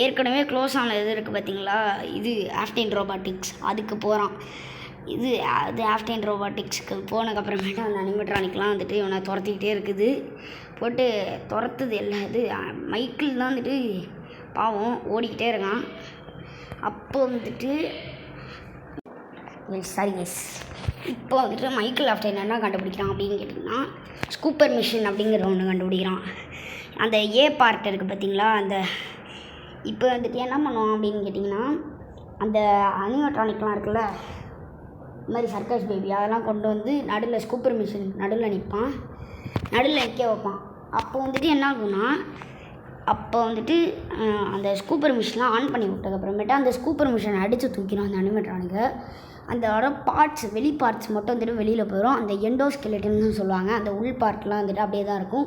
ஏற்கனவே க்ளோஸ் ஆன இது இருக்குது பார்த்தீங்களா, இது ஆஃப்டன் ரோபாட்டிக்ஸ், அதுக்கு போகிறான். அது ஆஃப்டன் ரோபாட்டிக்ஸ்க்கு போனதுக்கப்புறமேட்டு அந்த அனிமேட்ரானிக்லாம் வந்துட்டு இவனை துரத்திக்கிட்டே இருக்குது, போட்டு துரத்துது எல்லாம். மைக்கிள் தான் வந்துட்டு பாவம் ஓடிக்கிட்டே இருக்கான். அப்போ வந்துட்டு இப்போ வந்துட்டு மைக்கிள் ஆஃப்டன் என்ன கண்டுபிடிக்கிறான் அப்படின்னு கேட்டிங்கன்னா ஸ்கூப்பர் மிஷின் அப்படிங்கிற ஒன்று கண்டுபிடிக்கிறான். அந்த ஏ பார்ட் இருக்குது பார்த்தீங்களா, அந்த இப்போ வந்துட்டு என்ன பண்ணுவான் அப்படின்னு கேட்டிங்கன்னா அந்த அனிமேட்ரானிக்லாம் இருக்குல்ல இந்த மாதிரி சர்க்கஸ் பேபி அதெல்லாம் கொண்டு வந்து நடுவில் ஸ்கூப்பர் மிஷின் நடுவில் நிற்க வைப்பான். அப்போ வந்துட்டு என்ன ஆகும்னா அந்த ஸ்கூப்பர் மிஷின்லாம் ஆன் பண்ணி விட்டதுக்கப்புறமேட்டு அந்த ஸ்கூப்பர் மிஷினை அடித்து தூக்கிடும் அந்த அனிமேட்ரானிக்கை. அந்த பார்ட்ஸ் வெளி பார்ட்ஸ் மட்டும் வந்துட்டு வெளியில் போயிடும். அந்த எண்டோஸ்கெலட்டன்னு சொல்லுவாங்க, அந்த உள் பார்ட்லாம் வந்துட்டு அப்படியே தான் இருக்கும்.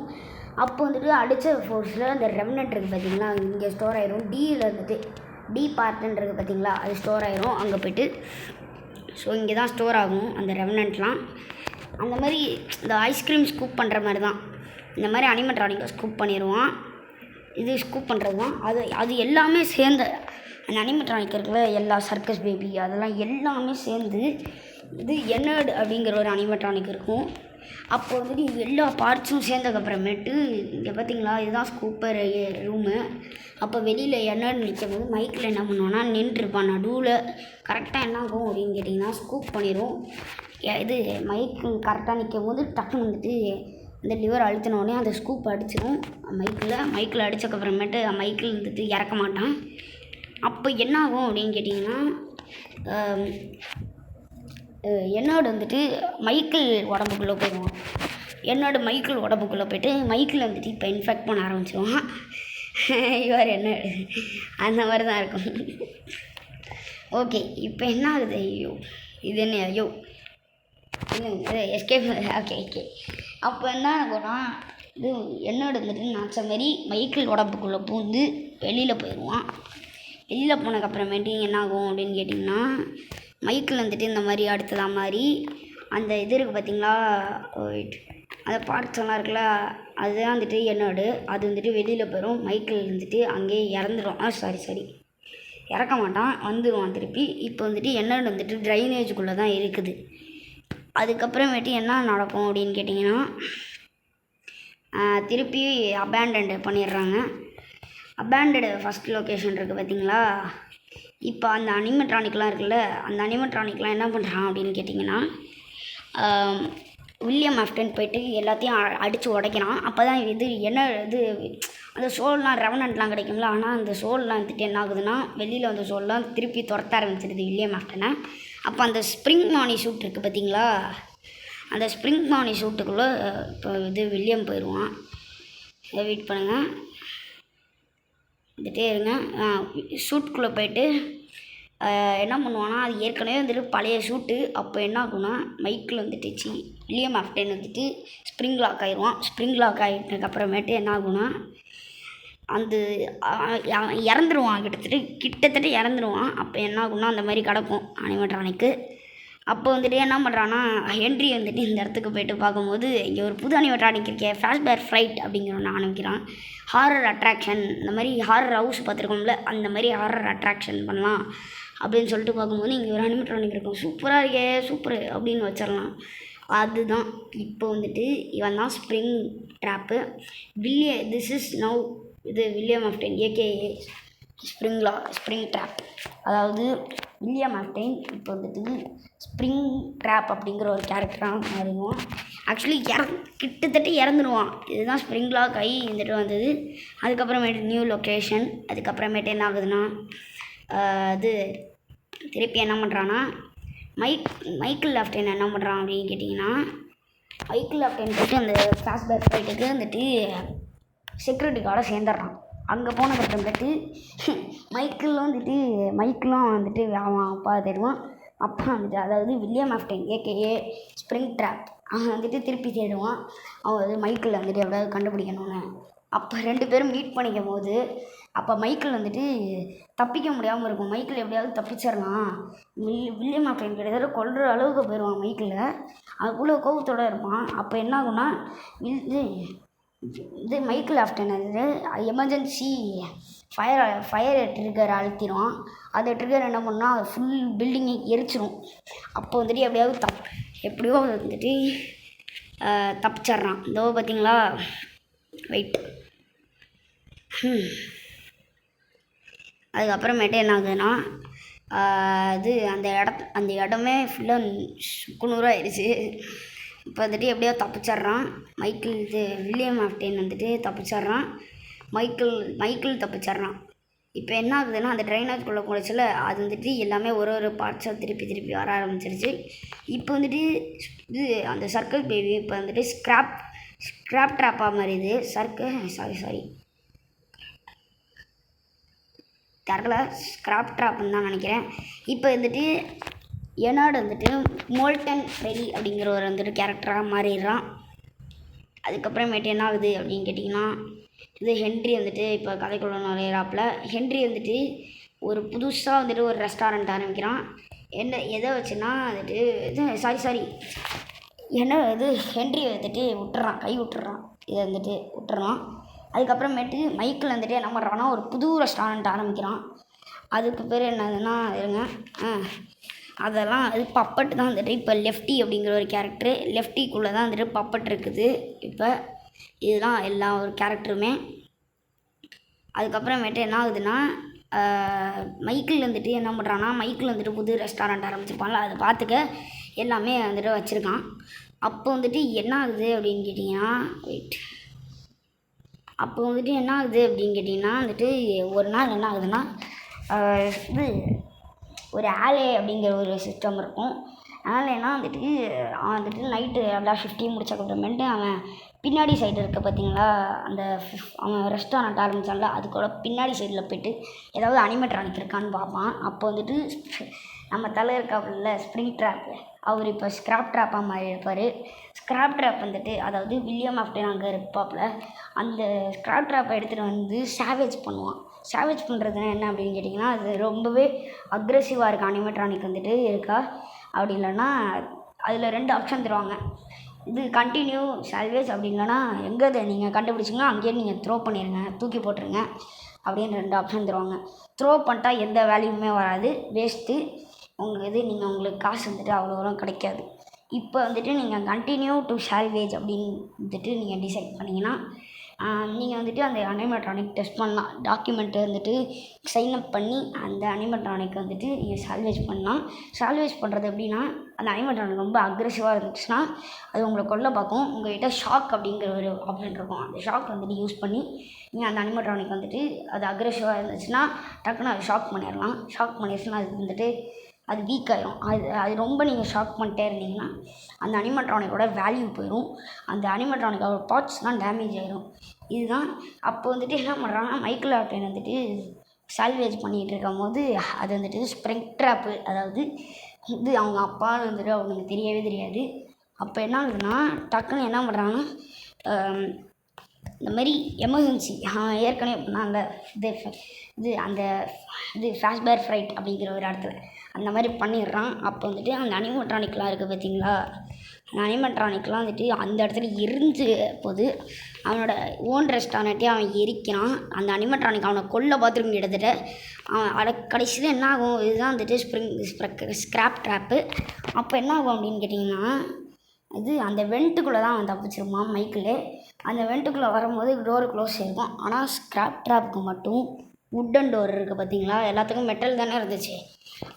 அப்போ வந்துட்டு அடித்த ஃபோர்ஸில் அந்த ரெவனண்ட் இருக்குது பார்த்தீங்களா, இங்கே ஸ்டோர் ஆயிரும். டியில் வந்துட்டு டி பார்ட்டுன்னு இருக்குது பார்த்தீங்களா, அது ஸ்டோர் ஆயிரும். அங்கே போய்ட்டு ஸோ இங்கே தான் ஸ்டோர் ஆகும் அந்த ரெவனண்ட்லாம். அந்த மாதிரி இந்த ஐஸ்கிரீம் ஸ்கூப் பண்ணுற மாதிரி தான் இந்த மாதிரி அனிமேட்ரானிக்கை ஸ்கூப் பண்ணிடுவான். இது ஸ்கூப் பண்ணுறது தான் அது எல்லாமே சேர்ந்து அந்த அனிமேட்ரானிக் இருக்கிற எல்லா சர்க்கஸ் பேபி அதெல்லாம் எல்லாமே சேர்ந்து இது என்னர்ட் அப்படிங்கிற ஒரு அனிமேட்ரானிக் இருக்கும். அப்போ வந்துட்டு எல்லா பார்ட்ஸும் சேர்ந்ததுக்கப்புறமேட்டு இங்கே பார்த்தீங்களா இதுதான் ஸ்கூப்பர் ரூமு. அப்போ வெளியில் என்னன்னு நிற்கும் போது மைக்கில் என்ன பண்ணுவான்னா நின்றுருப்பான் நடுவில். கரெக்டாக என்ன ஆகும் அப்படின்னு கேட்டிங்கன்னா ஸ்கூப் பண்ணிடும். இது மைக்கு கரெக்டாக நிற்கும் போது டக்குன்னு வந்துட்டு இந்த லிவர் அழுத்தினோடனே அந்த ஸ்கூப் அடிச்சிடும் மைக்கில் அடித்ததுக்கப்புறமேட்டு மைக்கில் வந்துட்டு இறக்க மாட்டான். அப்போ என்ன ஆகும் அப்படின்னு கேட்டிங்கன்னா என்னோட வந்துட்டு மைக்கிள் உடம்புக்குள்ளே போயிடுவான். என்னோட மைக்கிள் உடம்புக்குள்ளே போய்ட்டு மைக்கிள் வந்துட்டு இப்போ இன்ஃபெக்ட் பண்ண ஆரம்பிச்சிடுவான். இவர் என்ன அந்த மாதிரி தான் இருக்கும். ஓகே இப்போ என்ன ஆகுது? ஐயோ இது என்ன? ஐயோ இல்லை எஸ்கேப். ஓகே அப்போ என்ன ஆகும்னா இது என்னோட வந்துட்டு நான் சொன்ன மாதிரி மைக்கிள் உடம்புக்குள்ளே பூந்து வெளியில் போயிடுவான். வெளியில் போனதுக்கப்புறமேட்டு என்ன ஆகும் அப்படின்னு கேட்டிங்கன்னா மைக்கிள் வந்துட்டு இந்த மாதிரி அடுத்ததா மாதிரி அந்த இது இருக்குது பார்த்தீங்களா அந்த பார்ட்ஸ் எல்லாம் இருக்குல்ல அதுதான் வந்துட்டு என்னோடு அது வந்துட்டு வெளியில் போயிடும். மைக்கிள் வந்துட்டு அங்கேயே இறந்துடும். சாரி இறக்க மாட்டான், வந்துடுவான் திருப்பி. இப்போ வந்துட்டு என்னோட வந்துட்டு ட்ரைனேஜுக்குள்ளே தான் இருக்குது. அதுக்கப்புறமேட்டு என்ன நடக்கும் அப்படின்னு கேட்டிங்கன்னா திருப்பி அபேண்டன்ட் பண்ணிடுறாங்க. அபேண்டட் ஃபஸ்ட் லொக்கேஷன் இருக்குது பார்த்தீங்களா. இப்போ அந்த அனிமேட்ரானிக்லாம் இருக்குல்ல அந்த அனிமேட்ரானிக்லாம் என்ன பண்ணுறான் அப்படின்னு கேட்டிங்கன்னா வில்லியம் ஆஃப்டன் போயிட்டு எல்லாத்தையும் அடித்து உடைக்கிறான். அப்போ தான் இது என்ன இது அந்த சோல்லாம் ரெவனண்ட்லாம் கிடைக்கும்ல. ஆனால் அந்த சோல்லாம் வந்துட்டு என்ன ஆகுதுன்னா வெளியில் அந்த சோல்லாம் திருப்பி துரத்த ஆரம்பிச்சிடுது வில்லியம் ஆஃப்டனை. அப்போ அந்த ஸ்ப்ரிங் மானி சூட் இருக்குது பார்த்தீங்களா அந்த ஸ்ப்ரிங் மானி சூட்டுக்குள்ளே இப்போ இது வில்லியம் போயிடுவான். இதை வெயிட் பண்ணுங்கள் வந்துட்டே இருங்க. ஷூட்டுக்குள்ளே போயிட்டு என்ன பண்ணுவான்னா அது ஏற்கனவே வந்துட்டு பழைய ஷூட்டு. அப்போ என்ன ஆகும்னா மைக்கிள் வந்துட்டு வில்லியம் ஆஃப்டன் வந்துட்டு ஸ்ப்ரிங் லாக் ஆகிடுவான். ஸ்ப்ரிங் லாக் ஆகிட்டதுக்கப்புறமேட்டு என்ன ஆகும்னா அந்த இறந்துருவான். கிட்டத்தட்ட இறந்துருவான். அப்போ என்ன ஆகும்னா அந்த மாதிரி கிடக்கும் அனிமேட்ரானிக்கு. அப்போ வந்துட்டு என்ன பண்ணுறான்னா ஹென்றி வந்துட்டு இந்த இடத்துக்கு போய்ட்டு பார்க்கும்போது இங்கே ஒரு புது அனிமேட்ரானிக் இருக்கே ஃப்ளாஷ்பேக் ஃப்ளைட் அப்படிங்கிற ஒன்று ஆரம்பிக்கிறான். ஹாரர் அட்ராக்ஷன் இந்த மாதிரி ஹாரர் ஹவுஸ் பார்த்துருக்கோம்ல அந்த மாதிரி ஹாரர் அட்ராக்ஷன் பண்ணலாம் அப்படின்னு சொல்லிட்டு பார்க்கும்போது இங்கே ஒரு அனிமேட்ரானிக் இருக்கும். சூப்பராக இருக்கே சூப்பரு அப்படின்னு வச்சிடலாம். அதுதான் இப்போ வந்துட்டு இவன் தான் Springtrap. This is now இது William Afton AKA Springtrap. அதாவது வில்லியம் ஆஃப்டன் இப்போ வந்துட்டு ஸ்ப்ரிங் ட்ராப் அப்படிங்கிற ஒரு கேரக்டராக மாறிடுவான். ஆக்சுவலி கிட்டத்தட்ட இறந்துடுவான். இதுதான் ஸ்ப்ரிங் லாக் ஆகி இருந்துட்டு வந்தது. அதுக்கப்புறமேட்டு நியூ லொக்கேஷன். அதுக்கப்புறமேட்டு என்ன ஆகுதுன்னா இது திருப்பி என்ன பண்ணுறான்னா மைக்கிள் ஆஃப்டன் என்ன பண்ணுறான் அப்படின்னு கேட்டிங்கன்னா மைக்கிள் ஆஃப்டன் போய்ட்டு அந்த ஃப்ளாஷ்பேக் ஃபைட்டுக்கு வந்துட்டு செக்யூரிட்டி கார்டை சேர்ந்துடுறான். அங்கே போனதுக்கப்புறமேட்டு மைக்கிளும் வந்துட்டு அவன் அப்பா தேடுவான். அப்பா வந்துட்டு அதாவது William Afton AKA spring drop அவன் வந்துட்டு திருப்பி தேடுவான். அவன் வந்து மைக்கிள் வந்துட்டு எப்படியாவது கண்டுபிடிக்கணும்னு. அப்போ 2 பேரும் மீட் பண்ணிக்கும் போது அப்போ மைக்கிள் வந்துட்டு தப்பிக்க முடியாமல் இருக்கும். மைக்கிள் எப்படியாவது தப்பிச்சிடலாம். வில்லியம் ஆஃப்டன் கிட்டத்தட்ட கொல்ற அளவுக்கு போயிடுவான் மைக்கிள். அதுக்குள்ளே கோபத்தோடு இருப்பான். அப்போ என்ன ஆகும்னா இது மைக்கிள் ஆஃப்டன் வந்து எமர்ஜென்சி ஃபயர் ட்ரிகர் அழுத்திடுவான். அந்த ட்ரிகர் என்ன பண்ணால் அது ஃபுல் பில்டிங்கை எரிச்சிடும். அப்போ வந்துட்டு எப்படியோ வந்துட்டு தப்பிச்சிட்றான். இதோ பார்த்தீங்களா வெயிட். அதுக்கப்புறமேட்டு என்ன ஆகுதுன்னா இது அந்த இடமே ஃபுல்லாக சுக்குநூறாகிடுச்சு. இப்போ வந்துட்டு எப்படியோ தப்பிச்சிட்றான் வில்லியம் ஆஃப்டன் வந்துட்டு தப்பிச்சிட்றான். மைக்கிள் தப்பிச்சிட்றான். இப்போ என்ன ஆகுதுன்னா அந்த ட்ரைனேஜ்குள்ளே போச்சுல அது வந்துட்டு எல்லாமே ஒரு பார்ட்ஸாக திருப்பி வர ஆரம்பிச்சிருச்சு. இப்போ வந்துட்டு இது அந்த சர்க்கிள் பேபி இப்போ வந்துட்டு ஸ்க்ராப் ட்ராப்பாக மாறிது. தரல ஸ்க்ராப் ட்ராப்னு தான் நினைக்கிறேன். இப்போ வந்துட்டு என்னோட வந்துட்டு மோல்டன் ஃப்ரெடி அப்படிங்கிற ஒரு வந்துட்டு கேரக்டராக மாறிடுறான். அதுக்கப்புறமேட்டு என்ன ஆகுது அப்படின்னு கேட்டிங்கன்னா இது ஹென்றி வந்துட்டு இப்போ கதைக்குள்ள நுழையிறாப்புல. ஹென்றி வந்துட்டு ஒரு புதுசாக வந்துட்டு ஒரு ரெஸ்டாரண்ட் ஆரம்பிக்கிறான். என்ன எதை வச்சுன்னா வந்துட்டு இது சாரி என்ன இது ஹென்ரி வந்துட்டு விட்டுறான், கை விட்டுறான், இதை வந்துட்டு விட்டுறான். அதுக்கப்புறமேட்டு மைக்கிள் வந்துட்டு என்ன பண்ணுறான்னா ஒரு புது ரெஸ்டாரண்ட் ஆரம்பிக்கிறான். அதுக்கு பேர் என்னதுன்னா இருங்க அதெல்லாம் அது பப்பட் தான் வந்துட்டு இப்போ லெஃப்டி அப்படிங்கிற ஒரு கேரக்டரு. லெஃப்டிக்குள்ளே தான் வந்துட்டு பப்பட் இருக்குது. இப்போ இதுதான் எல்லா ஒரு கேரக்டருமே. அதுக்கப்புறமேட்டு என்ன ஆகுதுன்னா மைக்கிள் வந்துட்டு என்ன பண்ணுறான்னா மைக்கிள் வந்துட்டு புது ரெஸ்டாரண்ட் ஆரம்பிச்சிருப்பான்ல, அதை பார்த்துக்க எல்லாமே வந்துட்டு வச்சுருக்கான். அப்போ வந்துட்டு என்ன ஆகுது அப்படின்னு கேட்டிங்கன்னா வந்துட்டு ஒரு நாள் என்ன ஆகுதுன்னா இது ஒரு ஆலே அப்படிங்கிற ஒரு சிஸ்டம் இருக்கும். ஆலேனா வந்துட்டு அவன் வந்துட்டு நைட்டு எல்லா ஷிஃப்ட்டையும் முடிச்சக்கப்புறமேட்டு அவன் பின்னாடி சைடு இருக்க பார்த்தீங்களா, அந்த அவன் ரெஸ்டாரண்ட் ஆரம்பித்தான்ல அதுக்கூட பின்னாடி சைடில் போய்ட்டு ஏதாவது அனிமேட்ரானிக் இருக்கான்னு பார்ப்பான். அப்போ வந்துட்டு நம்ம தலை இருக்காப்புல ஸ்ப்ரிங் ட்ராப்பு, அவர் இப்போ ஸ்க்ராப் ட்ராப்பாக மாறி இருப்பார். ஸ்க்ராப் ட்ராப் வந்துட்டு அதாவது வில்லியம் ஆஃப்டன் அங்கே இருப்பாப்புல, அந்த ஸ்க்ராப் ட்ராப்பை எடுத்துகிட்டு வந்து சேவேஜ் பண்ணுவான். சேவேஜ் பண்ணுறதுனா என்ன அப்படின்னு கேட்டிங்கன்னா, அது ரொம்பவே அக்ரெசிவாக இருக்க அனிமேட்ரானிக் வந்துட்டு இருக்கா, அப்படி இல்லைன்னா அதில் 2 ஆப்ஷன் தருவாங்க. இது கண்டினியூ சால்வேஜ் அப்படி இல்லைன்னா எங்கே அதை நீங்கள் கண்டுபிடிச்சிங்கன்னா அங்கேயே நீங்கள் த்ரோ பண்ணிடுங்க, தூக்கி போட்டுருங்க அப்படின்னு 2 ஆப்ஷன் தருவாங்க. த்ரோ பண்ணிட்டா எந்த வேல்யூமே வராது, வேஸ்ட்டு. நீங்கள் உங்களுக்கு காசு வந்துட்டு அவ்வளோ தூரம் கிடைக்காது. இப்போ வந்துட்டு நீங்கள் கண்டினியூ டு சால்வேஜ் அப்படின்னு வந்துட்டு நீங்கள் டிசைட் பண்ணிங்கன்னா நீங்கள் வந்துட்டு அந்த அனிமேட்ரானிக் டெஸ்ட் பண்ணலாம். டாக்குமெண்ட்டை வந்துட்டு சைன் அப் பண்ணி அந்த அனிமேட்ரானிக் வந்துட்டு நீங்கள் சால்வேஜ் பண்ணலாம். சால்வேஜ் பண்ணுறது எப்படின்னா, அந்த அனிமேட்ரானிக் ரொம்ப அக்ரெசிவாக இருந்துச்சுன்னா அது உங்களை கொல்ல பார்க்கும். உங்கள்கிட்ட ஷாக் அப்படிங்கிற ஒரு ஆப்ஷன் இருக்கும். அந்த ஷாக் வந்துட்டு யூஸ் பண்ணி நீங்கள் அந்த அனிமேட்ரானிக் வந்துட்டு அது அக்ரெசிவாக இருந்துச்சுன்னா டக்குன்னு அது ஷாக் பண்ணிடலாம். ஷாக் பண்ணிடுச்சுன்னா அது வந்துட்டு அது வீக் ஆகிடும். அது ரொம்ப நீங்கள் ஷாக் பண்ணிட்டே இருந்தீங்கன்னா அந்த அனிமேட்ரானிக்கோட வேல்யூ போயிடும். அந்த அனிமேட்ரானிக்கோட பார்ட்ஸ்லாம் டேமேஜ் ஆகிடும். இதுதான் அப்போ வந்துட்டு என்ன பண்ணுறாங்கன்னா, மைக்கேல் ஆர்டன் வந்துட்டு சால்வேஜ் பண்ணிகிட்டு இருக்கும்போது அது வந்துட்டு ஸ்ப்ரிங் ட்ராப்பு, அதாவது இது அவங்க அப்பான்னு வந்துட்டு அவனுக்கு தெரியவே தெரியாது. அப்போ என்ன ஆகுதுன்னா டக்குன்னு என்ன பண்ணுறாங்கன்னா இந்த மாதிரி எமர்ஜென்சி ஏற்கனவே பண்ணாங்க இது ஃப்ளாஷ்பேக் ஃப்ரைட் அப்படிங்கிற ஒரு இடத்துல அந்த மாதிரி பண்ணிடுறான். அப்போ வந்துட்டு அந்த அனிமேட்ரானிக்லாம் இருக்குது பார்த்தீங்களா, அந்த அனிமேட்ரானிக்லாம் வந்துட்டு அந்த இடத்துல எரிஞ்சு போது அவனோட ஓன் ரெஸ்டாரண்ட்டே அவன் எரிக்கிறான். அந்த அனிமேட்ரானிக் அவனை கொல்ல பார்த்துருக்கு கிட்டத்தட்ட. அவன் கடைசியில் என்ன ஆகும், இதுதான் வந்துட்டு ஸ்க்ராப் ட்ராப்பு. அப்போ என்ன ஆகும் அப்படின்னு கேட்டிங்கன்னா, இது அந்த வெண்ட்டுக்குள்ளே தான் அவன் தப்பிச்சிருப்பான் மைக்கிள். அந்த வெண்ட்டுக்குள்ளே வரும்போது டோர் க்ளோஸ் ஆகிருக்கும். ஆனால் ஸ்க்ராப் ட்ராப்புக்கு மட்டும் வுட்டன் டோர் இருக்குது பார்த்தீங்களா, எல்லாத்துக்கும் மெட்டல் தானே இருந்துச்சு,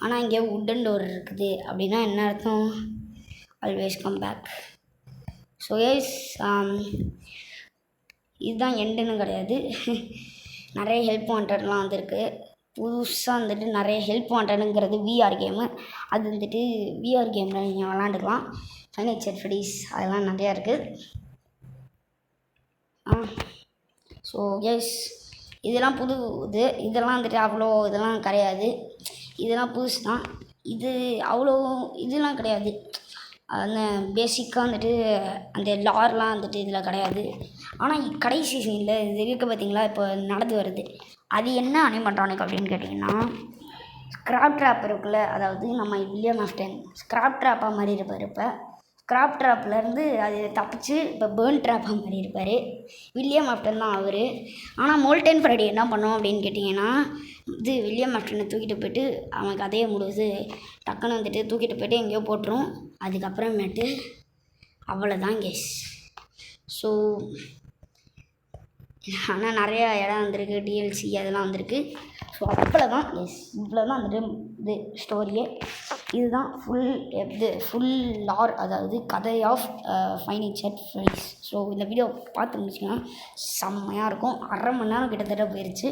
ஆனால் இங்கே வுட்டன் டோர் இருக்குது. அப்படின்னா என்ன அர்த்தம், always come back. So yes இதுதான் எண்டுன்னு கிடையாது. நிறைய ஹெல்ப் வாண்டட்லாம் வந்திருக்கு. புதுசாக வந்துட்டு நிறைய ஹெல்ப் வாண்டடுங்கிறது விஆர் கேமு. அது வந்துட்டு விஆர் கேமில் நீங்கள் விளாண்டுக்கலாம். ஃபைனல் ஃபெடிஸ் அதெல்லாம் நிறையா இருக்குது. ஸோ எஸ் இதெல்லாம் புது இதெல்லாம் வந்துட்டு அவ்வளோ இதெல்லாம் கிடையாது. இதெல்லாம் புதுசு தான். இது அவ்வளோ இதெல்லாம் கிடையாது. அந்த பேசிக்காக வந்துட்டு அந்த லார்லாம் வந்துட்டு இதில் கிடையாது. ஆனால் கடைசி சீனில் இது இருக்குது பார்த்தீங்களா, இப்போ நடந்து வருது, அது என்ன அனிமேட்ரானிக் அப்படின்னு கேட்டிங்கன்னா, ஸ்க்ராப் ட்ராப் இருக்குல்ல, அதாவது நம்ம வில்லியம் ஆஃப்டன் ஸ்க்ராப் ட்ராப்பாக மாதிரி இருப்பார். இப்போ ஸ்க்ராப் ட்ராப்லேருந்து அது தப்பிச்சு இப்போ பேர்ன் ட்ராப்பாக மாதிரி இருப்பார். வில்லியம் ஆஃப்டன் தான் அவர். ஆனால் மோல்டன் ஃப்ரைடே என்ன பண்ணோம் அப்படின்னு கேட்டிங்கன்னா, இது வில்லியம் ஆஃப்டனை தூக்கிட்டு போய்ட்டு அவன் கதையை முடியுது டக்குன்னு வந்துட்டு தூக்கிட்டு போய்ட்டு எங்கேயோ போட்டுரும். அதுக்கப்புறமேட்டு அவ்வளோதான் கெஸ். ஸோ ஆனால் நிறையா இடம் வந்திருக்கு, டிஎல்சி அதெல்லாம் வந்திருக்கு. ஸோ அவ்வளோதான் எஸ், இவ்வளோ தான் வந்துட்டு இது ஸ்டோரியே. இதுதான் ஃபுல் லார், அதாவது கதை of five nights at Freddy's. So இந்த வீடியோ பார்த்து முடிச்சிங்கன்னா செம்மையாக இருக்கும். 1/2 மணி நேரம் கிட்டத்தட்ட போயிடுச்சு.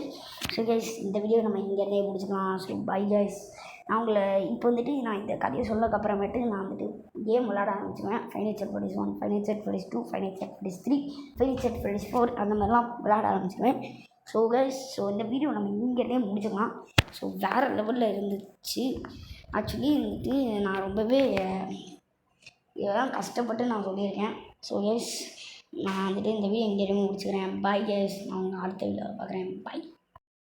ஸோ கைஸ் இந்த வீடியோ நம்ம இங்கேருந்தே முடிச்சுக்கலாம். So bye guys. நான் உங்களை இப்போ வந்துட்டு நான் இந்த கதையை சொல்லக்கப்புறமேட்டு நான் வந்துட்டு கேம் விளாட ஆரம்பிச்சுவேன். Five nights at Freddy's 1, five nights at Freddy's 2, five nights at Freddy's 3, five nights at Freddy's 4 அந்த மாதிரிலாம் விளாட ஆரம்பிச்சுவேன். ஸோ கைஸ் இந்த வீடியோ நம்ம இங்கேருந்தே முடிச்சுக்கலாம். ஸோ வேறு லெவலில் இருந்துச்சு. ஆக்சுவலி வந்துட்டு நான் ரொம்பவே இதெல்லாம் கஷ்டப்பட்டு நான் சொல்லியிருக்கேன். ஸோ கைஸ் நான் வந்துட்டு இந்த வீடியோ இங்கேருந்தே முடிச்சுக்கிறேன். Bye guys. நான் உங்கள் அடுத்த வீடியோவில் பார்க்குறேன். பை.